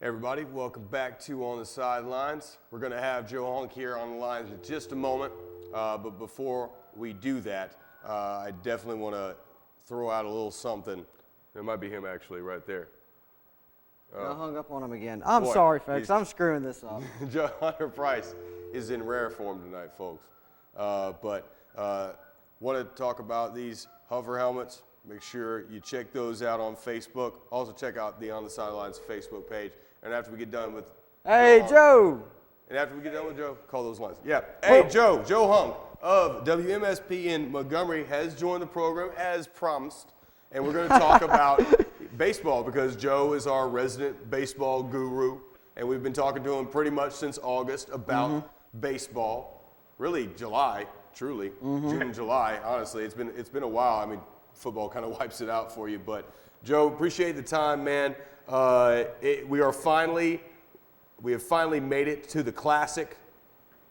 Everybody, welcome back to On The Sidelines. We're going to have Joe Hunk here on the lines in just a moment, but before we do that, I definitely want to throw out a little something. It might be him actually right there. I hung up on him again. I'm sorry, folks. I'm screwing this up. Joe Hunter Price is in rare form tonight, folks. But want to talk about these hover helmets. Make sure you check those out on Facebook. Also check out the On The Sidelines Facebook page. And after we get done with Joe. And after we get done with Joe, call those lines. Yeah. Hey, Joe Hunk of WMSP in Montgomery has joined the program as promised. And we're going to talk about baseball because Joe is our resident baseball guru. And we've been talking to him pretty much since August about baseball. Really, July, truly. June, July, honestly. It's been a while. I mean, football kind of wipes it out for you. But, Joe, appreciate the time, man. We have finally made it to the Classic.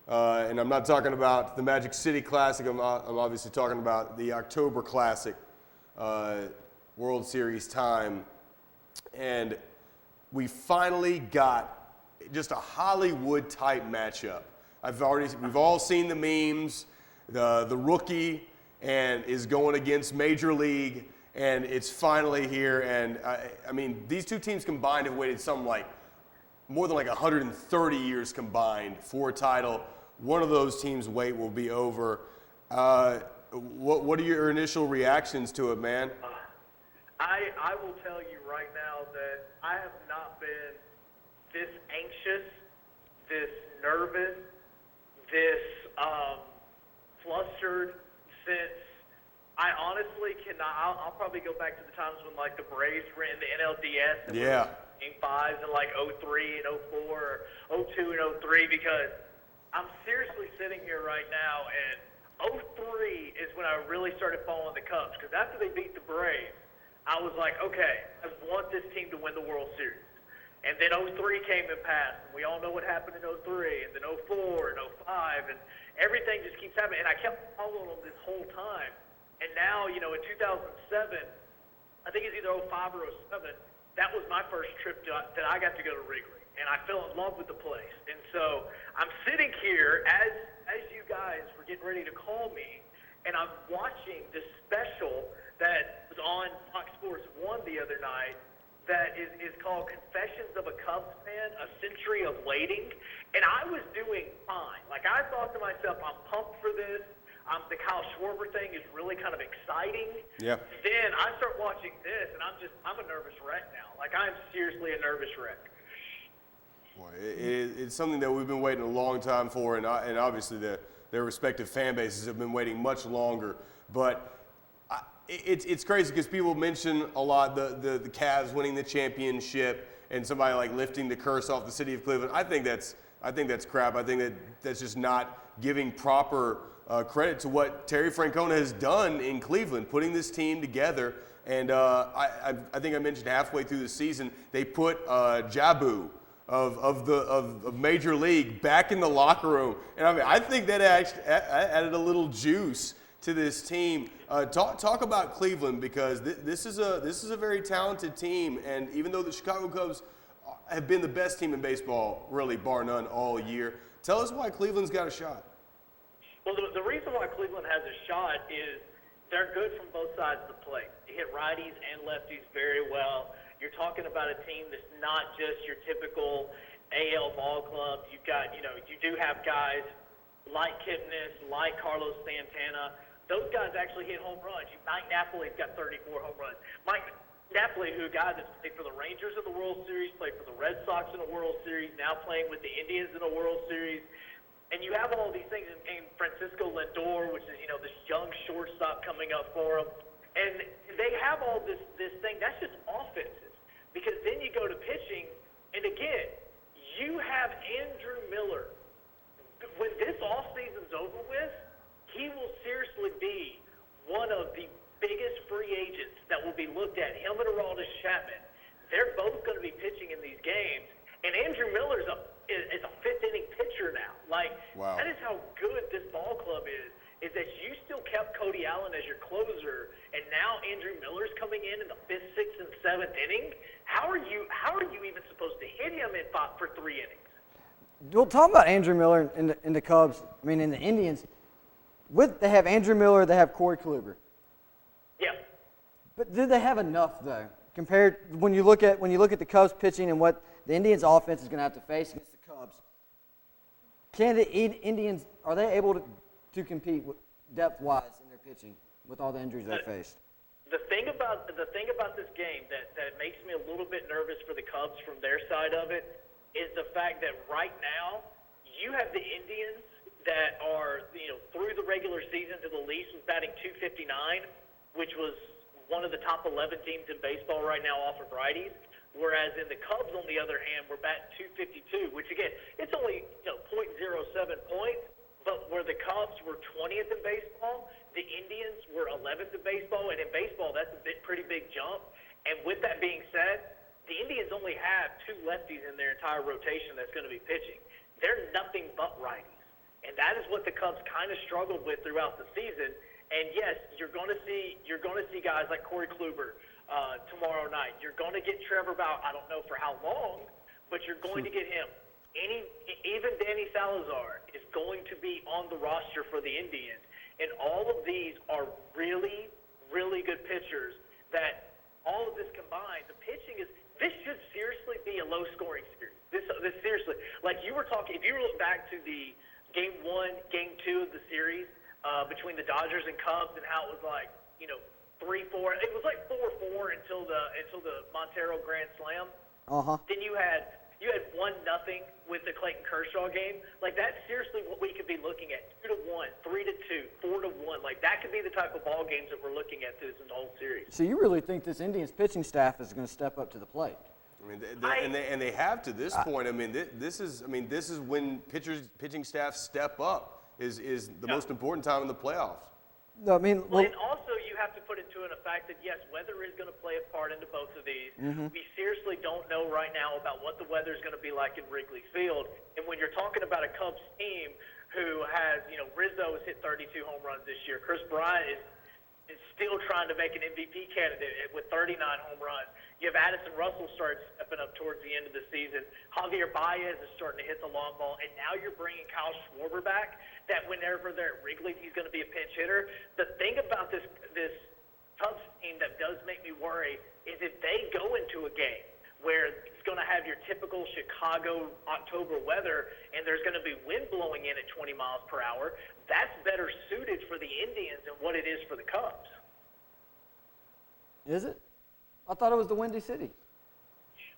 And I'm not talking about the Magic City Classic. I'm obviously talking about the October Classic. World Series time, and we finally got just a Hollywood type matchup. We've all seen the memes. The rookie and is going against Major League, and it's finally here. And I mean, these two teams combined have waited something like more than 130 years combined for a title. One of those teams' wait will be over. What are your initial reactions to it, man? I will tell you right now that I have not been this anxious, this nervous, this flustered since I honestly cannot. I'll probably go back to the times when the Braves were in the NLDS and were Game 5s in 03 and 04 or 02 and 03 because I'm seriously sitting here right now and 03 is when I really started following the Cubs because after they beat the Braves, I was like, okay, I want this team to win the World Series. And then 03 came and passed. And we all know what happened in 03 and then 04 and 05 and everything just keeps happening. And I kept following them this whole time. And now, in 2007, I think it's either 05 or 07, that was my first trip that I got to go to Wrigley. And I fell in love with the place. And so I'm sitting here as you guys were getting ready to call me, and I'm watching this special that was on Fox Sports 1 the other night that is called Confessions of a Cubs Fan, A Century of Waiting. And I was doing fine. I thought to myself, I'm pumped for this. The Kyle Schwarber thing is really kind of exciting. Yeah. Then I start watching this, and I'm a nervous wreck now. I'm seriously a nervous wreck. Boy, it's something that we've been waiting a long time for, and obviously their respective fan bases have been waiting much longer. But it's crazy because people mention a lot the Cavs winning the championship and somebody lifting the curse off the city of Cleveland. I think that's crap. I think that's just not giving proper credit to what Terry Francona has done in Cleveland, putting this team together. And I think I mentioned halfway through the season they put Jabu of Major League back in the locker room, and I think that actually added a little juice to this team. Talk about Cleveland because this is a very talented team, and even though the Chicago Cubs have been the best team in baseball, really bar none, all year, tell us why Cleveland's got a shot. Well, the reason why Cleveland has a shot is they're good from both sides of the plate. They hit righties and lefties very well. You're talking about a team that's not just your typical AL ball club. You've got, you do have guys like Kipnis, like Carlos Santana. Those guys actually hit home runs. Mike Napoli's got 34 home runs. Mike Napoli, who a guy that's played for the Rangers in the World Series, played for the Red Sox in a World Series, now playing with the Indians in a World Series. And you have all these things, and Francisco Lindor, which is, this young shortstop coming up for him. And they have all this thing. That's just offenses. Because then you go to pitching, and again, you have Andrew Miller. When this offseason's over with, he will seriously be one of the biggest free agents that will be looked at. Him and Aroldis Chapman, they're both going to be pitching in these games. And Andrew Miller is a fifth-inning pitcher now. Wow. That is how good this ball club is that you still kept Cody Allen as your closer, and now Andrew Miller starters coming in the 5th, 6th, and 7th inning. How are you even supposed to hit him for 3 innings? Well, talking about Andrew Miller in the Cubs, in the Indians, they have Andrew Miller, they have Corey Kluber. Yeah. But do they have enough though? Compared when you look at the Cubs pitching and what the Indians offense is going to have to face against the Cubs, can the Indians, are they able to compete depth-wise in their pitching with all the injuries they faced? The thing about this game that makes me a little bit nervous for the Cubs from their side of it is the fact that right now you have the Indians that are, through the regular season to the least was batting .259, which was one of the top 11 teams in baseball right now off of righties. Whereas in the Cubs, on the other hand, we're batting .252, which again, it's only .07 points. But where the Cubs were 20th in baseball, the Indians were 11th in baseball, and in baseball, that's a pretty big jump. And with that being said, the Indians only have 2 lefties in their entire rotation that's going to be pitching. They're nothing but righties, and that is what the Cubs kind of struggled with throughout the season. And yes, you're going to see guys like Corey Kluber tomorrow night. You're going to get Trevor Bauer. I don't know for how long, but you're going to get him. Even Danny Salazar is going to be on the roster for the Indians. And all of these are really, really good pitchers that all of this combined, the pitching this should seriously be a low-scoring series. This seriously, like you were talking, if you look back to the Game 1, Game 2 of the series between the Dodgers and Cubs and how it was like, 3-4. It was like 4-4 until the Montero Grand Slam. Uh-huh. Then you had 1-0 with the Clayton Kershaw game. Like, that's seriously what we could be looking at. 2-1, 3-2, 4-1. Like, that could be the type of ball games that we're looking at through this whole series. So you really think this Indians pitching staff is going to step up to the plate? They have to this point. This is when pitching staff step up is the most important time in the playoffs. No, and also you have to put into it a fact that, yes, weather is going to play a part into both of these. Mm-hmm. We seriously don't know right now about what the weather is going to be like in Wrigley Field. And when you're talking about a Cubs team who has, Rizzo has hit 32 home runs this year. Chris Bryant is still trying to make an MVP candidate with 39 home runs. You have Addison Russell starts stepping up towards the end of the season. Javier Baez is starting to hit the long ball. And now you're bringing Kyle Schwarber back, that whenever they're at Wrigley, he's going to be a pinch hitter. The thing about this Cubs team that does make me worry is if they go into a game where it's going to have your typical Chicago October weather and there's going to be wind blowing in at 20 miles per hour, that's better suited for the Indians than what it is for the Cubs. Is it? I thought it was the Windy City.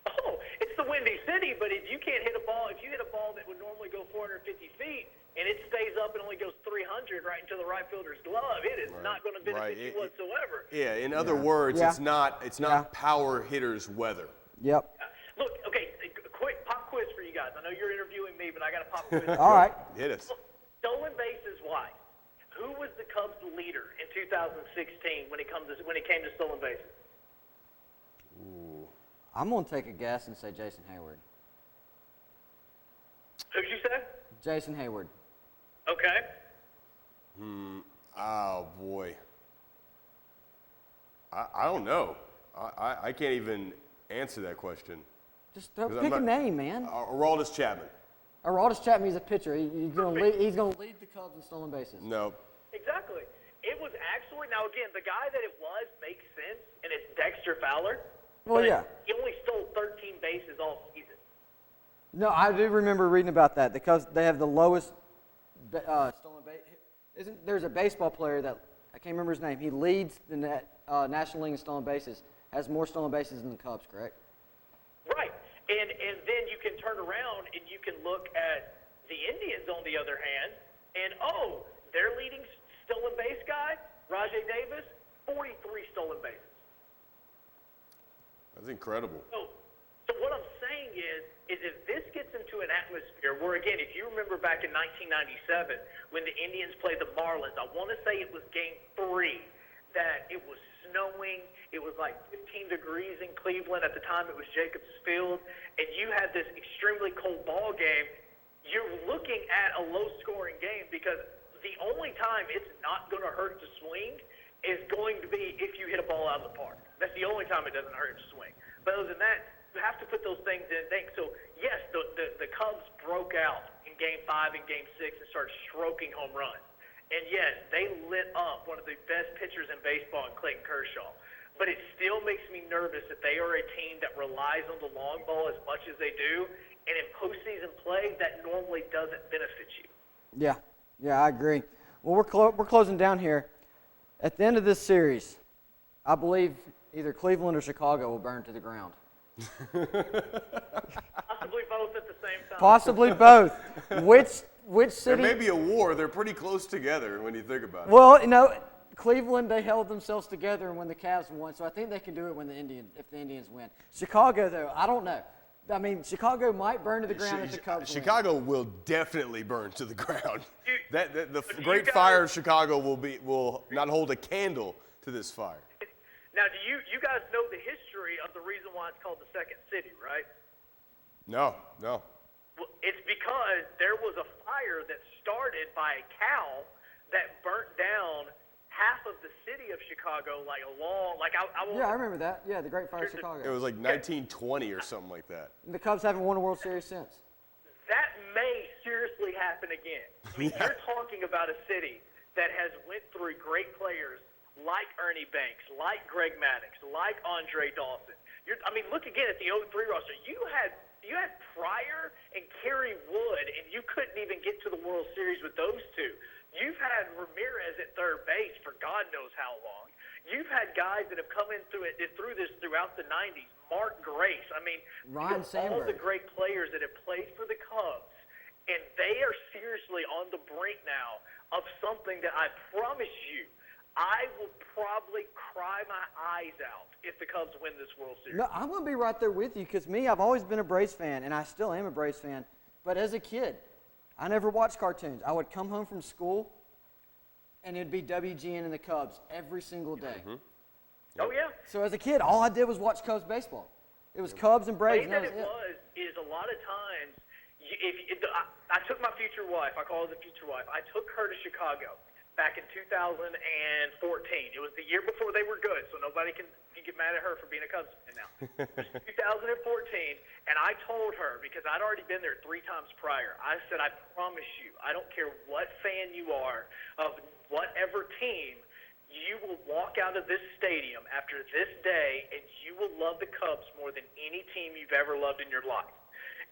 Oh, it's the Windy City, but if you can't hit a ball, if you hit a ball that would normally go 450 feet and it stays up and only goes 300 right into the right fielder's glove, it is not going to benefit you whatsoever. Yeah, in other words, it's not power hitters' weather. Yep. Look, okay, quick pop quiz for you guys. I know you're interviewing me, but I got a pop quiz. All right. Hit us. Stolen bases wise, who was the Cubs' leader in 2016 when it came to stolen bases? Ooh. I'm going to take a guess and say Jason Hayward. Who'd you say? Jason Hayward. Okay. Oh, boy. I don't know. I can't even answer that question. Just pick a name, man. Aroldis Chapman. Aroldis Chapman, he's a pitcher. He's going to lead the Cubs in stolen bases. No. Exactly. It was actually, now again, the guy that it was makes sense, and it's Dexter Fowler. Well, yeah. He only stole 13 bases all season. No, I do remember reading about that because they have the lowest stolen base. There's a baseball player that, I can't remember his name, he leads the National League in stolen bases, has more stolen bases than the Cubs, correct? Right. And then you can turn around and you can look at the Indians on the other hand, and their leading stolen base guy, Rajai Davis, 43 stolen bases. That's incredible. So what I'm saying is if this gets into an atmosphere where, again, if you remember back in 1997 when the Indians played the Marlins, I want to say it was Game 3, that it was snowing. It was like 15 degrees in Cleveland. At the time, it was Jacobs Field. And you had this extremely cold ball game. You're looking at a low-scoring game because the only time it's not going to hurt to swing is going to be if you hit a ball out of the park. That's the only time it doesn't hurt your swing. But other than that, you have to put those things in. So, yes, the Cubs broke out in Game 5 and Game 6 and started stroking home runs. And, yes, they lit up one of the best pitchers in baseball in Clayton Kershaw. But it still makes me nervous that they are a team that relies on the long ball as much as they do. And in postseason play, that normally doesn't benefit you. Yeah, I agree. Well, we're closing down here. At the end of this series, I believe either Cleveland or Chicago will burn to the ground. Possibly both at the same time. Possibly both. Which city? There may be a war. They're pretty close together when you think about it. Well, Cleveland, they held themselves together when the Cavs won, so I think they can do it if the Indians win. Chicago, though, I don't know. I mean, Chicago might burn to the ground if the Cubs win. Chicago will definitely burn to the ground. The great fire of Chicago will not hold a candle to this fire. Now, do you guys know the history of the reason why it's called the Second City, right? No. Well, it's because there was a fire that started by a cow that burnt down half of the city of Chicago, Yeah, I remember that. Yeah, the Great Fire of Chicago. It was like 1920 or something like that. And the Cubs haven't won a World Series since. That may seriously happen again. I mean, you're talking about a city that has went through great players like Ernie Banks, like Greg Maddux, like Andre Dawson. Look again at the 03 roster. You had Pryor and Kerry Wood, and you couldn't even get to the World Series with those two. You've had Ramirez at third base for God knows how long. You've had guys that have come in through this throughout the 90s. Mark Grace. Ryan all Sandberg. the great players that have played for the Cubs, and they are seriously on the brink now of something that I promise you, I will probably cry my eyes out if the Cubs win this World Series. No, I'm going to be right there with you because I've always been a Braves fan, and I still am a Braves fan. But as a kid, I never watched cartoons. I would come home from school, and it'd be WGN and the Cubs every single day. Mm-hmm. Oh, yeah. So as a kid, all I did was watch Cubs baseball. It was Cubs and Braves, and that was it. Is a lot of times, I took my future wife, I call her the future wife, I took her to Chicago back in 2014. It was the year before they were good, so nobody can get mad at her for being a Cubs fan now. It was 2014, and I told her, because I'd already been there 3 times prior, I said, I promise you, I don't care what fan you are of whatever team, you will walk out of this stadium after this day, and you will love the Cubs more than any team you've ever loved in your life.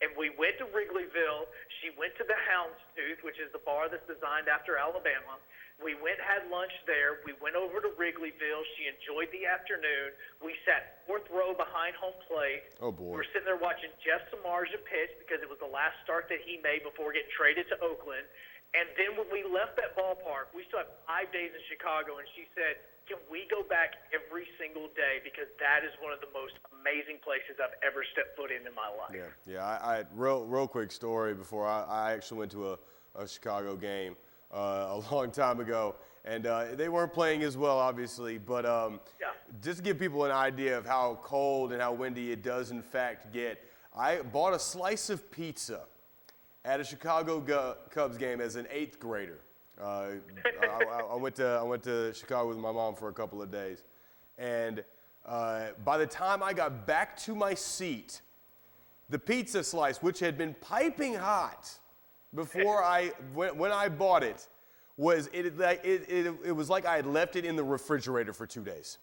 And we went to Wrigleyville. She went to the Houndstooth, which is the bar that's designed after Alabama. We went, had lunch there. We went over to Wrigleyville. She enjoyed the afternoon. We sat 4th row behind home plate. Oh, boy. We were sitting there watching Jeff Samardzija pitch because it was the last start that he made before getting traded to Oakland. And then when we left that ballpark, we still had 5 days in Chicago, and she said, can we go back every single day because that is one of the most amazing places I've ever stepped foot in my life. Yeah. I real quick story before I actually went to a Chicago game a long time ago, and they weren't playing as well, obviously, but just to give people an idea of how cold and how windy it does in fact get, I bought a slice of pizza at a Chicago Cubs game as an 8th grader. I went to Chicago with my mom for a couple of days, and by the time I got back to my seat, the pizza slice, which had been piping hot before when I bought it, was it was like I had left it in the refrigerator for 2 days.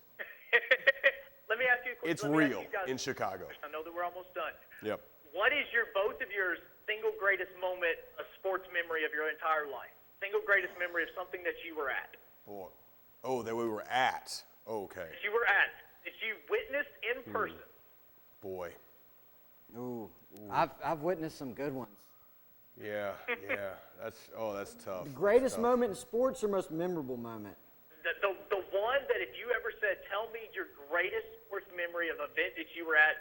Let me ask you a question. It's real in Chicago. I know that we're almost done. Yep. What is both of your single greatest moment, a sports memory of your entire life? Single greatest memory of something that you were at? Boy. Oh, that we were at. Okay. That you were at. That you witnessed in person. Boy. Ooh. I've witnessed some good ones. Yeah. That's tough. The greatest moment in sports or most memorable moment? The one that if you ever said, tell me your greatest sports memory of an event that you were at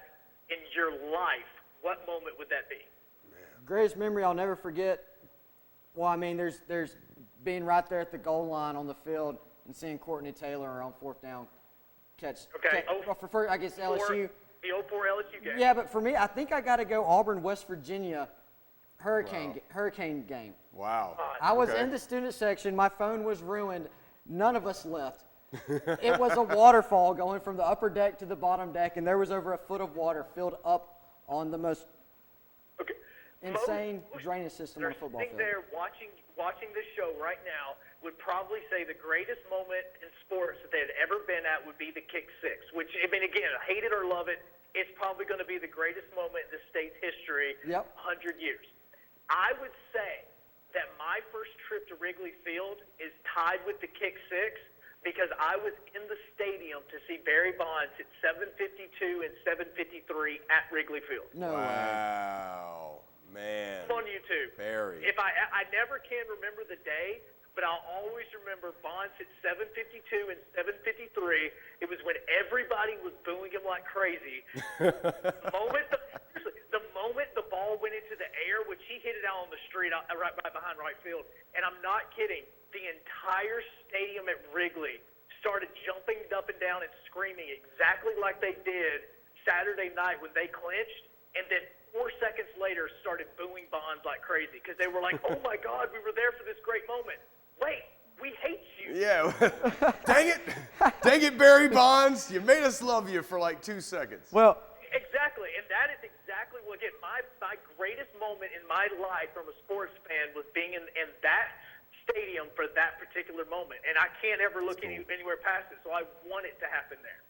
in your life, what moment would that be? Greatest memory I'll never forget. Well, I mean, there's being right there at the goal line on the field and seeing Courtney Taylor on 4th down catch. Okay. I guess LSU. The 04 LSU game. Yeah, but for me, I think I got to go Auburn, West Virginia, Hurricane game. Wow. I was in the student section. My phone was ruined. None of us left. It was a waterfall going from the upper deck to the bottom deck, and there was over a foot of water filled up on the most insane drainage system on a football field. Sitting there watching this show right now would probably say the greatest moment in sports that they had ever been at would be the kick six, which, I mean, again, hate it or love it, it's probably going to be the greatest moment in the state's history, 100 years. I would say that my first trip to Wrigley Field is tied with the kick six because I was in the stadium to see Barry Bonds at 7:52 and 7:53 at Wrigley Field. No way. Wow, man. It's on YouTube. Barry. If I never can remember the day, but I'll always remember Bonds at 7:52 and 7:53. It was when everybody was booing him like crazy. The moment the ball went into the air, which he hit it out on the street right behind right field, and I'm not kidding, the entire stadium at Wrigley started jumping up and down and screaming exactly like they did Saturday night when they clinched, and then 4 seconds later started booing Bonds like crazy because they were like, oh my God, we were there for this great moment. Wait, we hate you. Yeah. Dang it. Dang it, Barry Bonds. You made us love you for like 2 seconds. Well, exactly, and that is exactly what, again, my greatest moment in my life from a sports fan was being in that stadium for that particular moment, and I can't ever look anywhere past it, so I want it to happen there.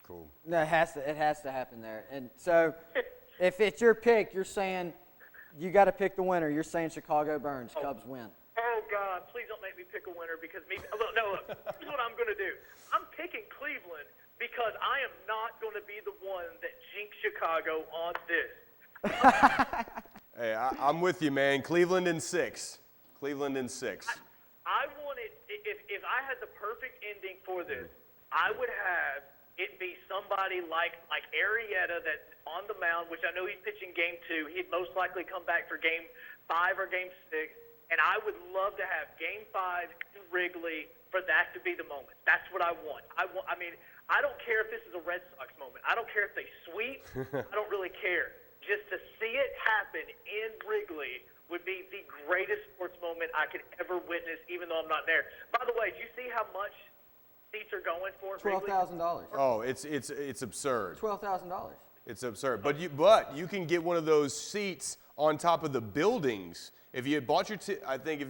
Cool. no, it has to happen there. And so, if it's your pick, you're saying you got to pick the winner. You're saying Chicago Burns, Cubs win. Oh, God, please don't make me pick a winner because look, here's what I'm going to do. I'm picking Cleveland because I am not going to be the one that jinxed Chicago on this. Hey, I'm with you, man. Cleveland in 6. Cleveland in 6. I wanted, if I had the perfect ending for this, I would have it be somebody like Arrieta that's on the mound, which I know he's pitching game 2. He'd most likely come back for game 5 or game 6. And I would love to have game 5 in Wrigley for that to be the moment. That's what I want. I mean, I don't care if this is a Red Sox moment. I don't care if they sweep. I don't really care. Just to see it happen in Wrigley would be the greatest sports moment I could ever witness, even though I'm not there. By the way, do you see how much seats are going for at Wrigley? $12,000. Oh, it's absurd. $12,000. It's absurd. But you can get one of those seats on top of the buildings. If you had bought if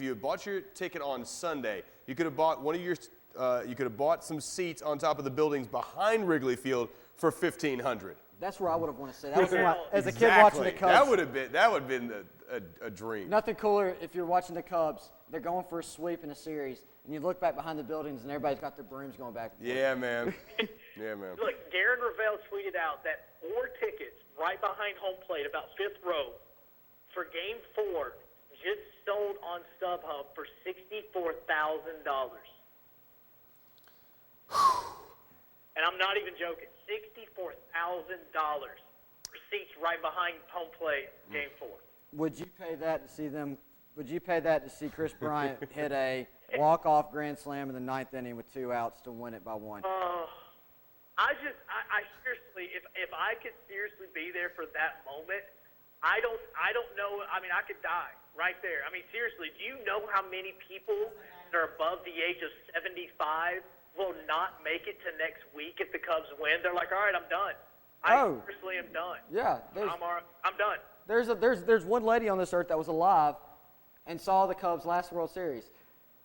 you had bought your ticket on Sunday, you could have bought you could have bought some seats on top of the buildings behind Wrigley Field for $1,500. That's where I would have wanted to say. That was as a kid watching the Cubs. That would have been a dream. Nothing cooler if you're watching the Cubs. They're going for a sweep in a series, and you look back behind the buildings, and everybody's got their brooms going back and forth. Yeah, man. Yeah, man. Look, Darren Ravel tweeted out that 4 tickets right behind home plate, about 5th row, for game 4 just sold on StubHub for $64,000. And I'm not even joking. $64,000 for seats right behind home plate, game 4. Would you pay that to see them? Would you pay that to see Chris Bryant hit a walk-off grand slam in the 9th inning with 2 outs to win it by 1? I seriously, if I could seriously be there for that moment, I don't know. I mean, I could die right there. I mean, seriously, do you know how many people that are above the age of 75 will not make it to next week if the Cubs win? They're like, all right, I'm done. I seriously am done. Yeah, I'm done. There's one lady on this earth that was alive and saw the Cubs last World Series.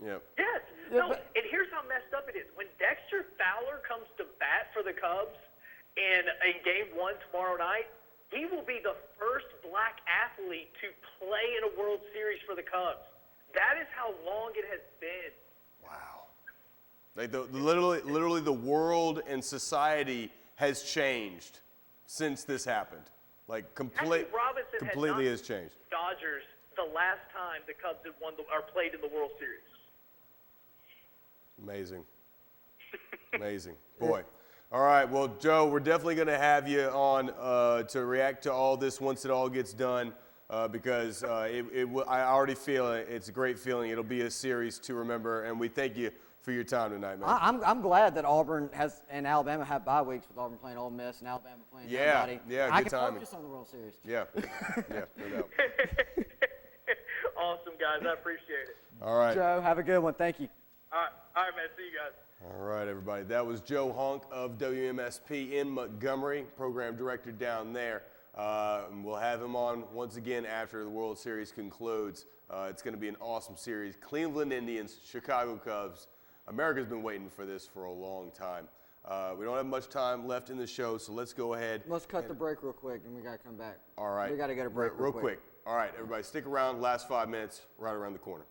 Yep. Yes. No, and here's how messed up it is. When Dexter Fowler comes to bat for the Cubs in game 1 tomorrow night, he will be the first black athlete to play in a World Series for the Cubs. That is how long it has been. Wow. Like literally the world and society has changed since this happened. Like completely has changed. Dodgers the last time the Cubs had won or played in the World Series. Amazing. Amazing. Boy. All right. Well, Joe, we're definitely going to have you on to react to all this once it all gets done because I already feel it. It's a great feeling. It'll be a series to remember, and we thank you for your time tonight, man. I'm glad that Auburn and Alabama have bye weeks with Auburn playing Ole Miss and Alabama playing nobody. Yeah, I good can timing. focus on the World Series. Yeah, no doubt. Awesome, guys. I appreciate it. All right. Joe, have a good one. Thank you. All right, man. See you guys. All right, everybody. That was Joe Hunk of WMSP in Montgomery, program director down there. We'll have him on once again after the World Series concludes. It's going to be an awesome series. Cleveland Indians, Chicago Cubs. America's been waiting for this for a long time. We don't have much time left in the show, so let's go ahead. Let's cut the break real quick, and we got to come back. All right. We got to get a break real quick. All right, everybody, stick around. Last 5 minutes, right around the corner.